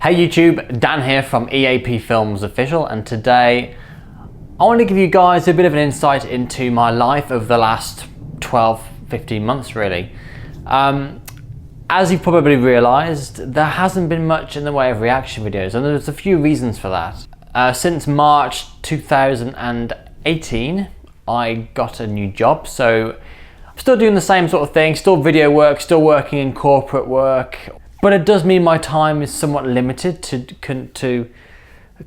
Hey YouTube, Dan here from EAPFilmsOfficial, and today I want to give you guys a bit of an insight into my life over the last 12-15 months really. As you've probably realised, there hasn't been much in the way of reaction videos, and there's a few reasons for that. Since March 2018 I got a new job, so I'm still doing the same sort of thing, still video work, still working in corporate work, but it does mean my time is somewhat limited to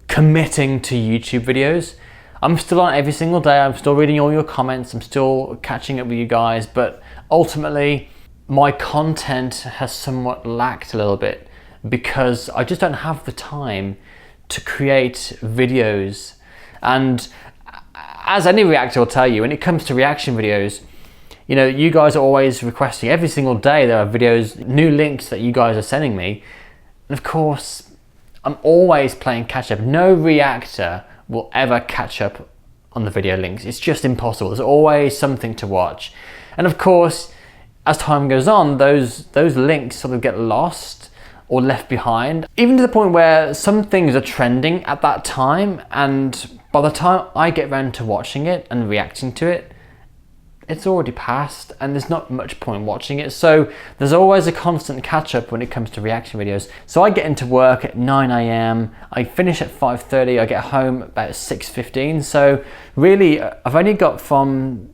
committing to YouTube videos. I'm still on every single day, I'm still reading all your comments, I'm still catching up with you guys, but ultimately my content has somewhat lacked a little bit because I just don't have the time to create videos. And as any reactor will tell you, when it comes to reaction videos, you know, you guys are always requesting every single day. There are videos, new links that you guys are sending me. And of course, I'm always playing catch up. No reactor will ever catch up on the video links. It's just impossible. There's always something to watch. And of course, as time goes on, those links sort of get lost or left behind, even to the point where some things are trending at that time, and by the time I get around to watching it and reacting to it, it's already passed and there's not much point watching it. So there's always a constant catch up when it comes to reaction videos. So I get into work at 9 AM, I finish at 5:30, I get home about 6:15. So really I've only got from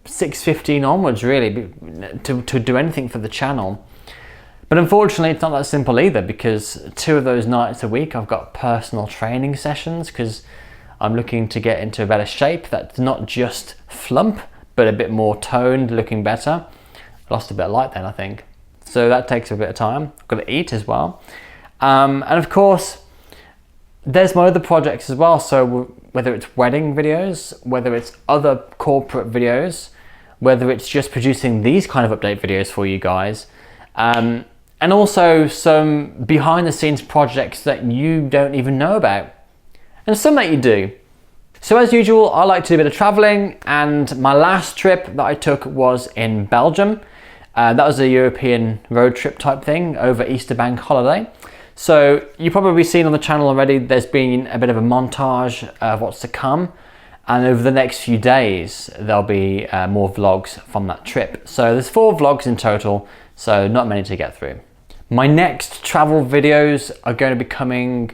6:15 onwards really to do anything for the channel. But unfortunately it's not that simple either, because 2 of those nights a week I've got personal training sessions because I'm looking to get into a better shape that's not just flump, but a bit more toned, looking better. Lost a bit of light then, I think. So that takes a bit of time. I've got to eat as well. And of course, there's my other projects as well. So whether it's wedding videos, whether it's other corporate videos, whether it's just producing these kind of update videos for you guys, and also some behind the scenes projects that you don't even know about, and some that you do. So as usual, I like to do a bit of traveling, and my last trip that I took was in Belgium. That was a European road trip type thing over Easter bank holiday. So you've probably seen on the channel already, there's been a bit of a montage of what's to come. And over the next few days, there'll be more vlogs from that trip. So there's 4 vlogs in total, so not many to get through. My next travel videos are going to be coming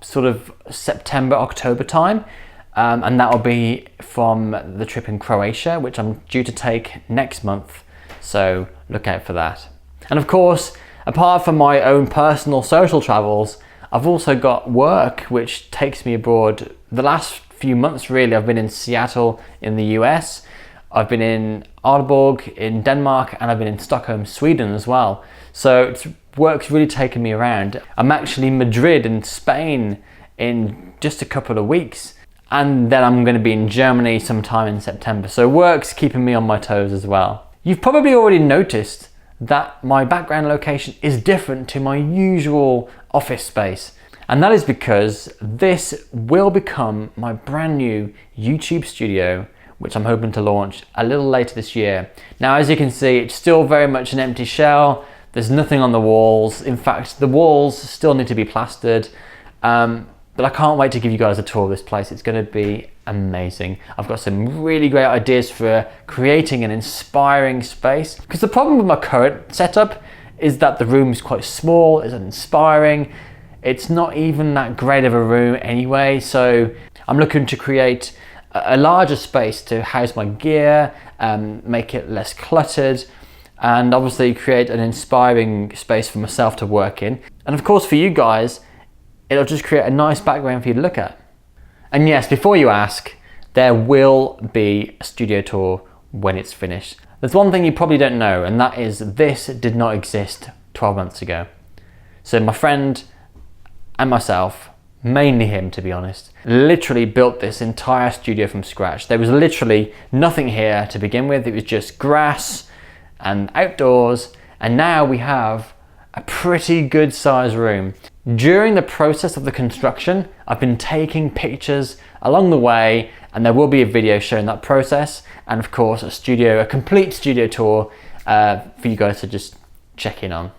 sort of September, October time. And that will be from the trip in Croatia, which I'm due to take next month. So look out for that. And of course, apart from my own personal social travels, I've also got work which takes me abroad. The last few months really, I've been in Seattle in the US, I've been in Aalborg in Denmark, and I've been in Stockholm, Sweden as well. So work's really taken me around. I'm actually in Madrid in Spain in just a couple of weeks. And then I'm going to be in Germany sometime in September. So work's keeping me on my toes as well. You've probably already noticed that my background location is different to my usual office space. And that is because this will become my brand new YouTube studio, which I'm hoping to launch a little later this year. Now, as you can see, it's still very much an empty shell. There's nothing on the walls. In fact, the walls still need to be plastered. But I can't wait to give you guys a tour of this place. It's going to be amazing. I've got some really great ideas for creating an inspiring space. Because the problem with my current setup is that the room is quite small, it's uninspiring. It's not even that great of a room anyway. So I'm looking to create a larger space to house my gear, make it less cluttered, and obviously create an inspiring space for myself to work in. And of course for you guys, it'll just create a nice background for you to look at. And yes, before you ask, there will be a studio tour when it's finished. There's one thing you probably don't know, and that is this did not exist 12 months ago. So my friend and myself, mainly him to be honest, literally built this entire studio from scratch. There was literally nothing here to begin with. It was just grass and outdoors, and now we have a pretty good sized room. During the process of the construction, I've been taking pictures along the way, and there will be a video showing that process, and of course a complete studio tour for you guys to just check in on.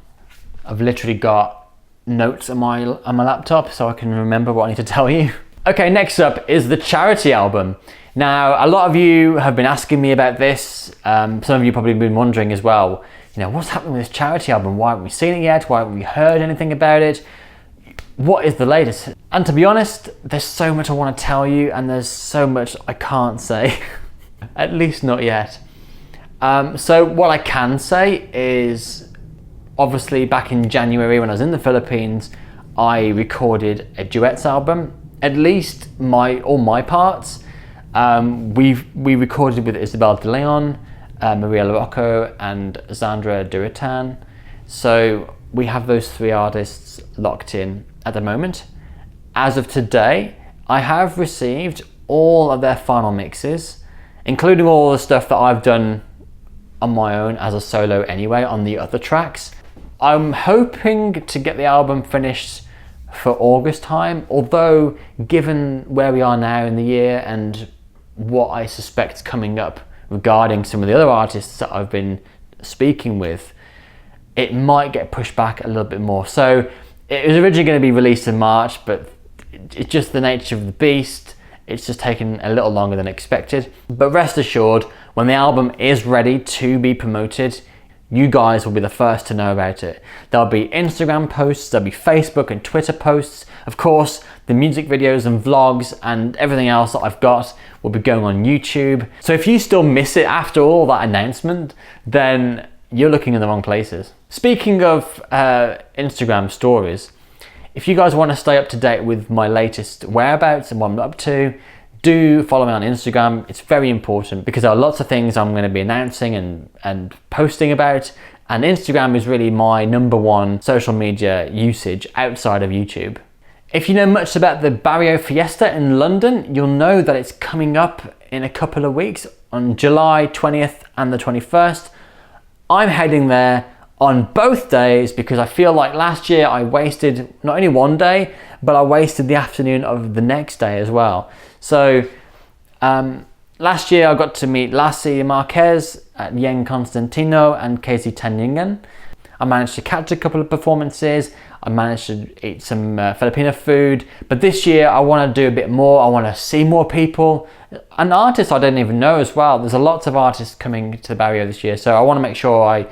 I've literally got notes on my laptop so I can remember what I need to tell you. Okay, next up is the charity album. Now, a lot of you have been asking me about this. Some of you probably been wondering as well, you know, what's happening with this charity album? Why haven't we seen it yet? Why haven't we heard anything about it? What is the latest? And to be honest, there's so much I want to tell you and there's so much I can't say, at least not yet. So what I can say is, obviously back in January when I was in the Philippines, I recorded a duets album, at least all my parts. We recorded with Isabel De Leon, Maria Larocco and Zandra Duritan. So we have those 3 artists locked in at the moment. As of today, I have received all of their final mixes, including all the stuff that I've done on my own as a solo anyway on the other tracks. I'm hoping to get the album finished for August time, although given where we are now in the year and what I suspect is coming up regarding some of the other artists that I've been speaking with, it might get pushed back a little bit more. So it was originally going to be released in March, but it's just the nature of the beast. It's just taken a little longer than expected. But rest assured, when the album is ready to be promoted, you guys will be the first to know about it. There'll be Instagram posts, there'll be Facebook and Twitter posts. Of course, the music videos and vlogs and everything else that I've got will be going on YouTube. So if you still miss it after all that announcement, then you're looking in the wrong places. Speaking of Instagram stories, if you guys want to stay up to date with my latest whereabouts and what I'm up to, do follow me on Instagram. It's very important because there are lots of things I'm going to be announcing and posting about, and Instagram is really my #1 social media usage outside of YouTube. If you know much about the Barrio Fiesta in London, you'll know that it's coming up in a couple of weeks on July 20th and the 21st. I'm heading there on both days because I feel like last year I wasted not only one day, but I wasted the afternoon of the next day as well. So last year I got to meet Lassie Marquez at Yeng Constantino and Casey Tanyingan. I managed to catch a couple of performances. I managed to eat some Filipino food. But this year I want to do a bit more. I want to see more people and artists I didn't even know as well. There's a lots of artists coming to the Barrio this year, so I want to make sure I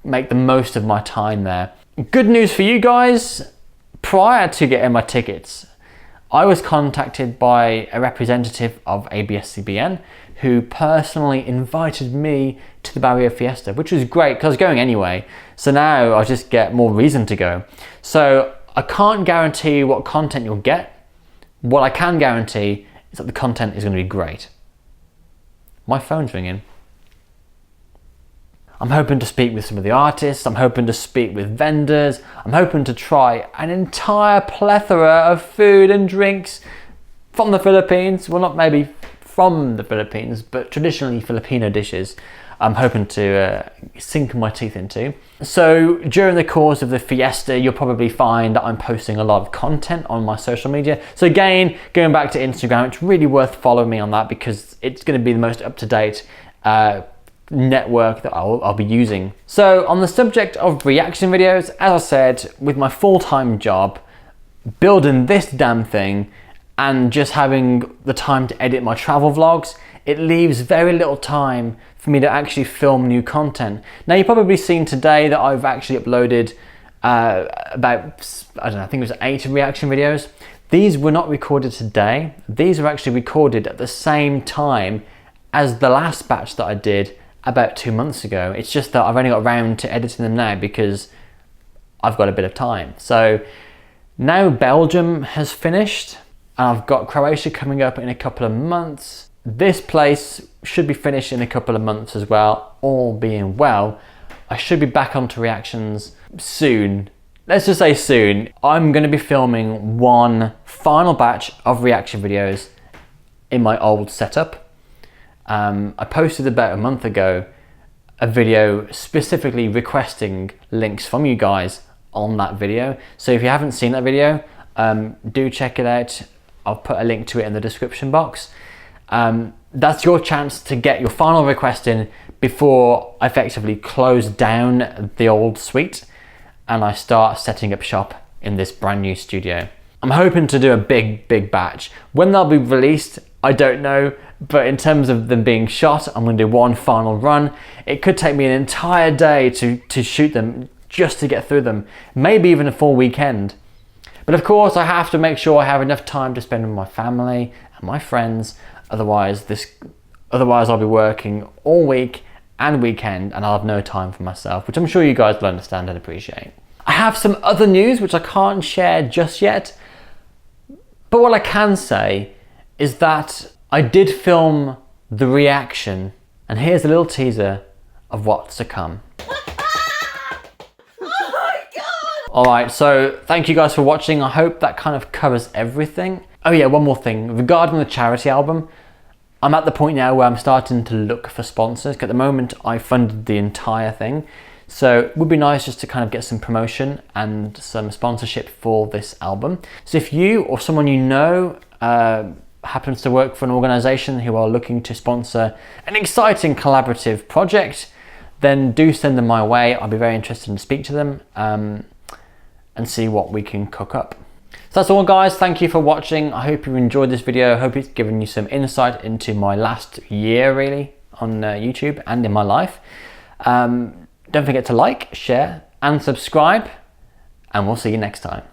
make the most of my time there. Good news for you guys, prior to getting my tickets, I was contacted by a representative of ABS-CBN who personally invited me to the Barrio Fiesta, which was great because I was going anyway. So now I just get more reason to go. So I can't guarantee what content you'll get. What I can guarantee is that the content is going to be great. My phone's ringing. I'm hoping to speak with some of the artists, I'm hoping to speak with vendors, I'm hoping to try an entire plethora of food and drinks from the Philippines. Well, not maybe from the Philippines, but traditionally Filipino dishes I'm hoping to sink my teeth into. So during the course of the Fiesta, you'll probably find that I'm posting a lot of content on my social media. So again, going back to Instagram, it's really worth following me on that because it's going to be the most up-to-date network that I'll be using. So on the subject of reaction videos, as I said, with my full-time job, building this damn thing and just having the time to edit my travel vlogs, it leaves very little time for me to actually film new content. Now you've probably seen today that I've actually uploaded about, I don't know, I think it was 8 reaction videos. These were not recorded today. These were actually recorded at the same time as the last batch that I did about 2 months ago. It's just that I've only got around to editing them now because I've got a bit of time. So now Belgium has finished and I've got Croatia coming up in a couple of months. This place should be finished in a couple of months as well, all being well. I should be back onto reactions soon. Let's just say soon. I'm going to be filming one final batch of reaction videos in my old setup. I posted about a month ago a video specifically requesting links from you guys on that video. So if you haven't seen that video, do check it out. I'll put a link to it in the description box. That's your chance to get your final request in before I effectively close down the old suite and I start setting up shop in this brand new studio. I'm hoping to do a big batch. When they'll be released, I don't know, but in terms of them being shot, I'm gonna do one final run. It could take me an entire day to shoot them, just to get through them, maybe even a full weekend. But of course, I have to make sure I have enough time to spend with my family and my friends, otherwise I'll be working all week and weekend and I'll have no time for myself, which I'm sure you guys will understand and appreciate. I have some other news which I can't share just yet, but what I can say is that I did film the reaction, and here's a little teaser of what's to come. Oh my God! Alright, so thank you guys for watching. I hope that kind of covers everything. Oh yeah, one more thing. Regarding the charity album, I'm at the point now where I'm starting to look for sponsors. At the moment, I funded the entire thing. So it would be nice just to kind of get some promotion and some sponsorship for this album. So if you or someone you know happens to work for an organization who are looking to sponsor an exciting collaborative project, then do send them my way. I'll be very interested to speak to them and see what we can cook up. So that's all guys, thank you for watching. I hope you enjoyed this video. I hope it's given you some insight into my last year really on YouTube and in my life. Don't forget to like, share and subscribe, and we'll see you next time.